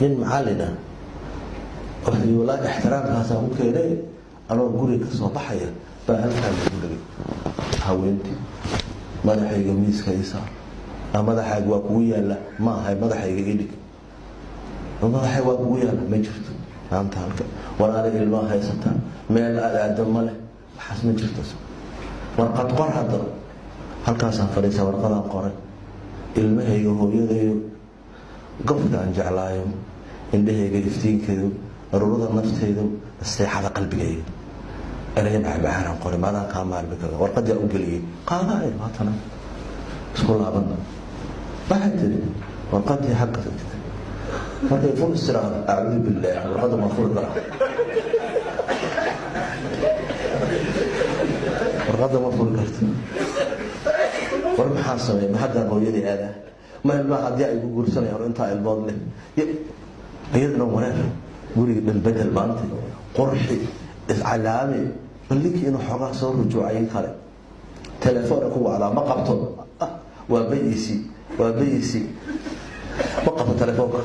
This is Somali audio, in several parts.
nin macallin ah waxay walaa ixtiraamkaas aan u keenay anoo guriga ka soo baxaya baa halkaan lagu dhigay haweentii madaxayga miiska isa madaxayga waa kugu yaala ma ahay madaxayga idhig madaxayga waa kugu yaala ma jirto maanta halka walaal ilmaha haysata meel aad ma leh waxaas ma jirto warqad qor hadda halkaas aan fadhiisa warqadan qoray ilmahayga hooyadayo qofka aan jeclaayo indhahayga iftiinkeedu ururada nafteydu seexada qalbigayga erey baxbaaran qoray maadaan ka maalmi karo warqadii u galiyay qaadaay waatana isku laaban baxay warqadii xaq tagtay markay ful istiraad a'uudu billaah warqada ma ful kara warqada ma ful karto war maxaa sameeyay hadda hooyadii aada ma ilma hadii ay guursanayaan inta ilmood leh ayadna wareer guriga dhan bedel maanta qurxi iscalaami balkii inuu xogaa soo rujuucay kale telefoon ku wada ma qabto waa bayisi ma qabto telefoonka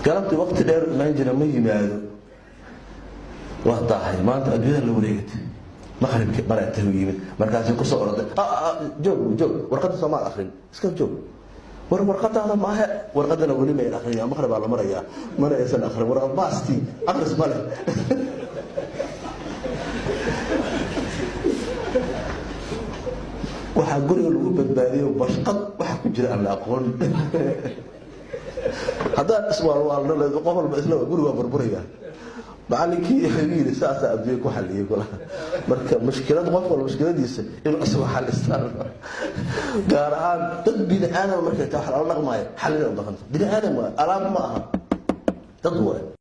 galabti waqti dheer ma jira ma yimaado waa tahay maanta adduunyada la wareegtay maqribkii baratay yimid markaas ku soo orday joog warqad sama akhrin iska joog warqadaada ma aha warqadana wali ma akhriyaa maqrib la maraya mana aysan akhrin warqad baasti akhris male waxa guriga lagu badbaadiyo bashqad waxa ku jira aan la aqoon hada iswaal waalna la qof walba isla guriga burburaya macallinkii xiriir saasa abdiye ku xaliyay kula marka mushkilad qof walba mushkiladiisa inuu asoo xal istaan gaar ahaan dad bid'aana markay tahay xal la dhaqmaayo xalina u dhaqanto bid'aana ma alaab ma aha dad waa